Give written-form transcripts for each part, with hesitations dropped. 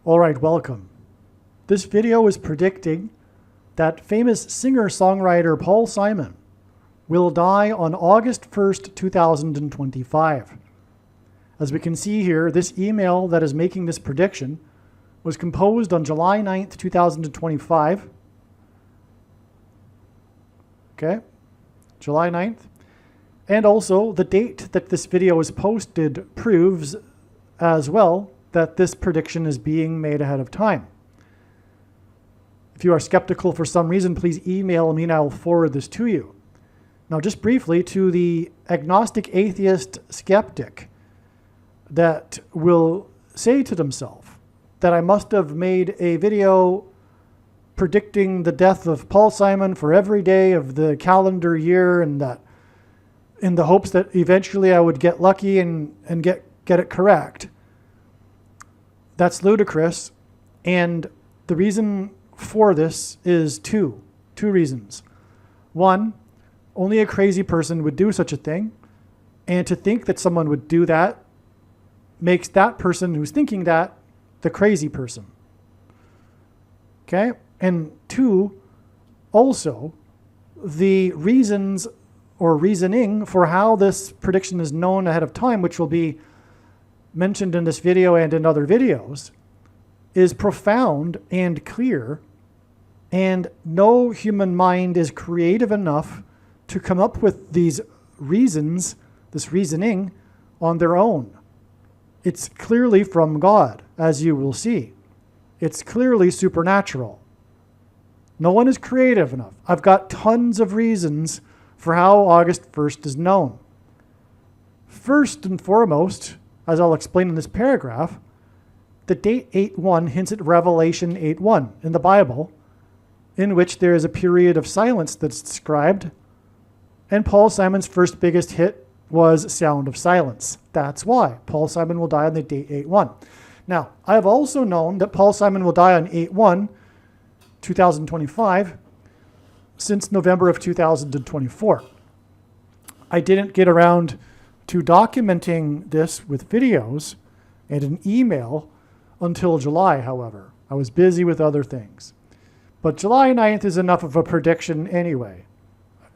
Alright, welcome. This video is predicting that famous singer-songwriter Paul Simon will die on August 1st, 2025. As we can see here, this email that is making this prediction was composed on July 9th, 2025. Okay, July 9th. And also, the date that this video is posted proves as well that this prediction is being made ahead of time. If you are skeptical for some reason, please email me and I will forward this to you. Now, just briefly, to the agnostic atheist skeptic that will say to themselves that I must have made a video predicting the death of Paul Simon for every day of the calendar year, and that in the hopes that eventually I would get lucky and get it correct. That's ludicrous, and the reason for this is two reasons. One, only a crazy person would do such a thing, and to think that someone would do that makes that person who's thinking that the crazy person. Okay? And two, also, the reasons or reasoning for how this prediction is known ahead of time, which will be mentioned in this video and in other videos, is profound and clear, and no human mind is creative enough to come up with these reasons, this reasoning, on their own. It's clearly from God, as you will see. It's clearly supernatural. No one is creative enough. I've got tons of reasons for how August 1st is known. First and foremost, as I'll explain in this paragraph, the date 8:1 hints at Revelation 8:1 in the Bible, in which there is a period of silence that's described, and Paul Simon's first biggest hit was Sound of Silence. That's why Paul Simon will die on the date 8:1. Now, I have also known that Paul Simon will die on 8:1, 2025, since November of 2024. I didn't get around to documenting this with videos and an email until July, however. I was busy with other things. But July 9th is enough of a prediction anyway.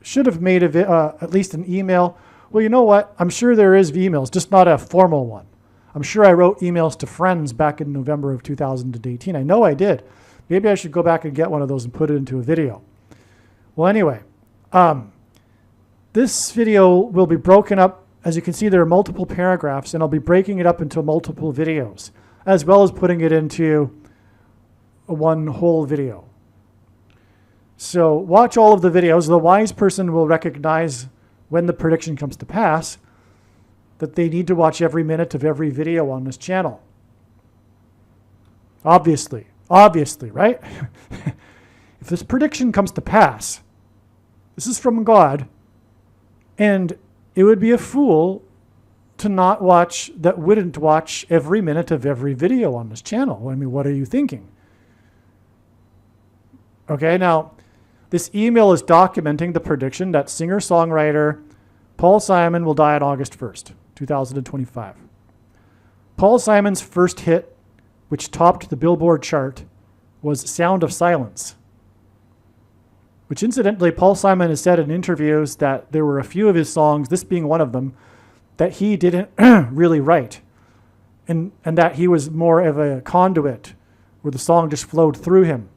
Should have made at least an email. Well, you know what? I'm sure there is emails, just not a formal one. I'm sure I wrote emails to friends back in November of 2018. I know I did. Maybe I should go back and get one of those and put it into a video. Well, anyway, this video will be broken up. As you can see, there are multiple paragraphs, and I'll be breaking it up into multiple videos, as well as putting it into one whole video. So watch all of the videos. The wise person will recognize when the prediction comes to pass that they need to watch every minute of every video on this channel. Obviously, right? If this prediction comes to pass, this is from God, and it would be a fool to not watch, that wouldn't watch every minute of every video on this channel. I mean, what are you thinking? Okay, now, this email is documenting the prediction that singer-songwriter Paul Simon will die on August 1st, 2025. Paul Simon's first hit, which topped the Billboard chart, was Sound of Silence, which incidentally, Paul Simon has said in interviews that there were a few of his songs, this being one of them, that he didn't really write, and that he was more of a conduit where the song just flowed through him.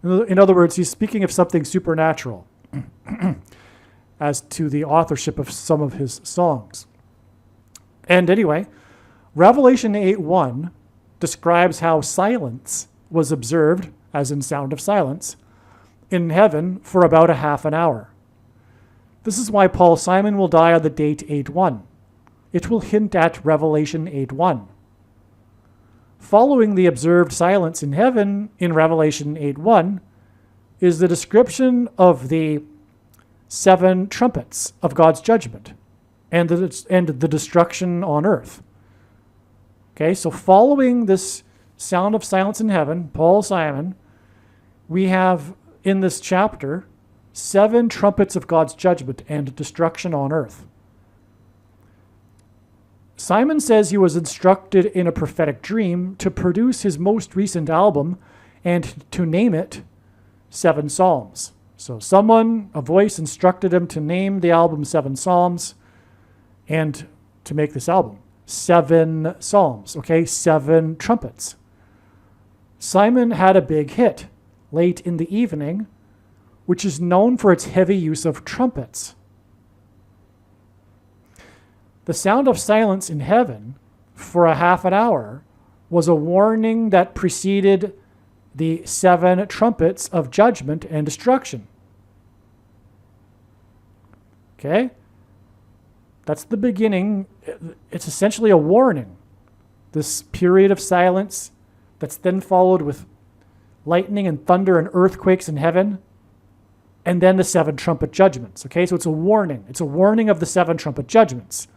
In other words, he's speaking of something supernatural as to the authorship of some of his songs. And anyway, Revelation 8:1 describes how silence was observed, as in Sound of Silence, in heaven for about a half an hour. This is why Paul Simon will die on the date 8:1. It will hint at Revelation 8:1. Following the observed silence in heaven in Revelation 8:1 is the description of the 7 trumpets of God's judgment and the destruction on earth. Okay, so following this Sound of Silence in heaven, Paul Simon, we have in this chapter 7 trumpets of God's judgment and destruction on earth. Simon says he was instructed in a prophetic dream to produce his most recent album and to name it 7 Psalms. So a voice instructed him to name the album 7 Psalms and to make this album. 7 Psalms, okay? 7 trumpets. Simon had a big hit late in the evening, which is known for its heavy use of trumpets. The sound of silence in heaven for a half an hour was a warning that preceded the 7 trumpets of judgment and destruction. Okay? That's the beginning. It's essentially a warning. This period of silence that's then followed with lightning and thunder and earthquakes in heaven, and then the 7 trumpet judgments. Okay, so it's a warning. It's a warning of the 7 trumpet judgments.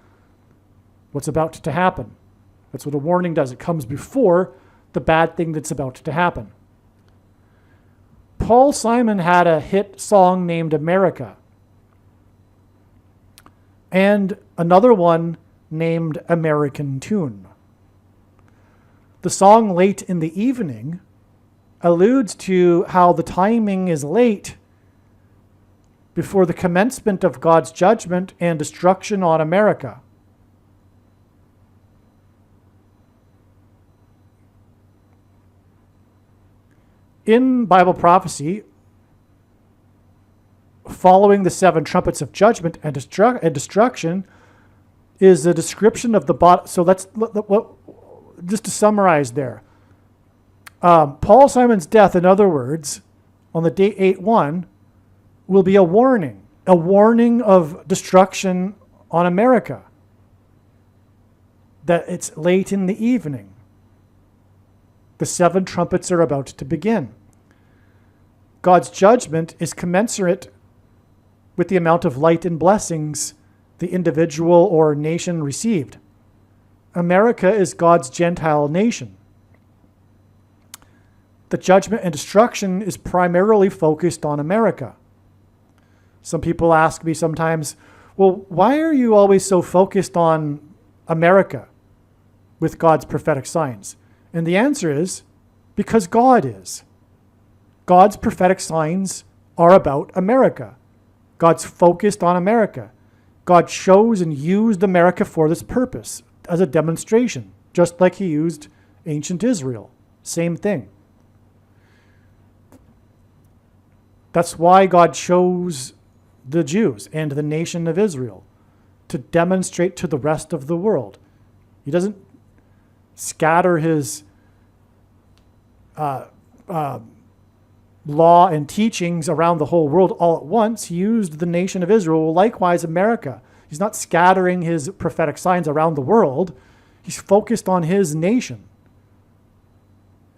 What's about to happen. That's what a warning does. It comes before the bad thing that's about to happen. Paul Simon had a hit song named America, and another one named American Tune. The song Late in the Evening alludes to how the timing is late before the commencement of God's judgment and destruction on America. In Bible prophecy, following the 7 trumpets of judgment and destruction is a description of the body. So just to summarize there. Paul Simon's death, in other words, on the day 8/1, will be a warning of destruction on America. That it's late in the evening. The 7 trumpets are about to begin. God's judgment is commensurate with the amount of light and blessings the individual or nation received. America is God's Gentile nation. The judgment and destruction is primarily focused on America. Some people ask me sometimes, well, why are you always so focused on America with God's prophetic signs? And the answer is, because God is. God's prophetic signs are about America. God's focused on America. God chose and used America for this purpose as a demonstration, just like he used ancient Israel. Same thing. That's why God chose the Jews and the nation of Israel to demonstrate to the rest of the world. He doesn't scatter his law and teachings around the whole world all at once. He used the nation of Israel, likewise America. He's not scattering his prophetic signs around the world. He's focused on his nation,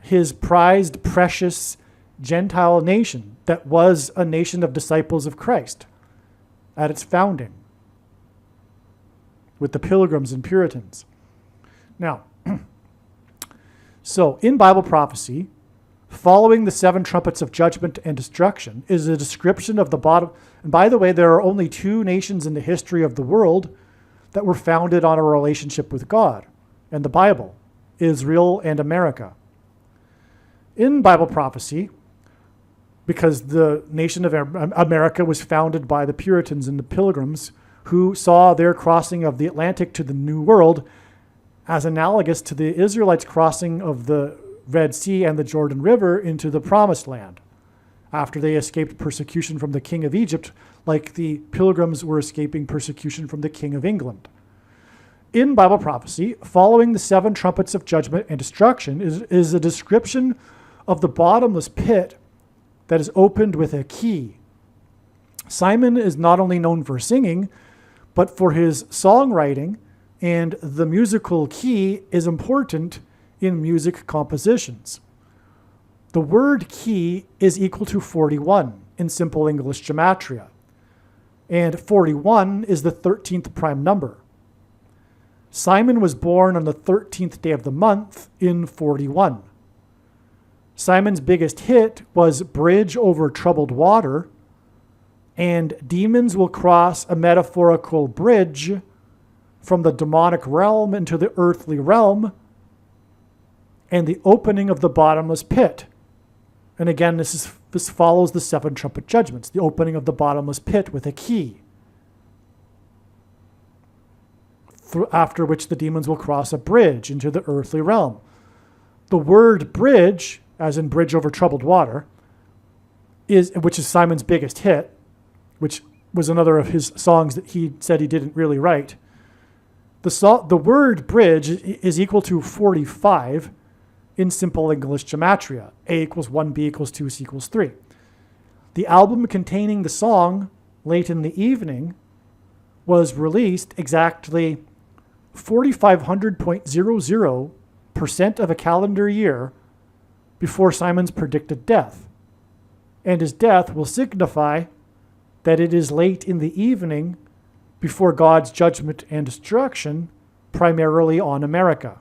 his prized, precious Gentile nation that was a nation of disciples of Christ at its founding with the Pilgrims and Puritans. Now, so in Bible prophecy, following the 7 trumpets of judgment and destruction is a description of the bottom. And by the way, there are only 2 nations in the history of the world that were founded on a relationship with God and the Bible, Israel and America. In Bible prophecy, because the nation of America was founded by the Puritans and the Pilgrims who saw their crossing of the Atlantic to the New World as analogous to the Israelites' crossing of the Red Sea and the Jordan River into the Promised Land after they escaped persecution from the King of Egypt, like the Pilgrims were escaping persecution from the King of England. In Bible prophecy, following the 7 trumpets of judgment and destruction is a description of the bottomless pit that is opened with a key. Simon is not only known for singing, but for his songwriting, and the musical key is important in music compositions. The word key is equal to 41 in simple English gematria, and 41 is the 13th prime number. Simon was born on the 13th day of the month in 41. Simon's biggest hit was Bridge Over Troubled Water, and Demons Will Cross a Metaphorical Bridge from the demonic realm into the earthly realm, and the opening of the bottomless pit. And again, this follows the 7 trumpet judgments, the opening of the bottomless pit with a key, after which the demons will cross a bridge into the earthly realm. The word bridge, as in bridge over troubled water, which is Simon's biggest hit, which was another of his songs that he said he didn't really write. The word bridge is equal to 45 in simple English gematria. A equals 1, B equals 2, C equals 3. The album containing the song Late in the Evening was released exactly 4,500.00% of a calendar year before Simon's predicted death. And his death will signify that it is late in the evening before God's judgment and destruction, primarily on America.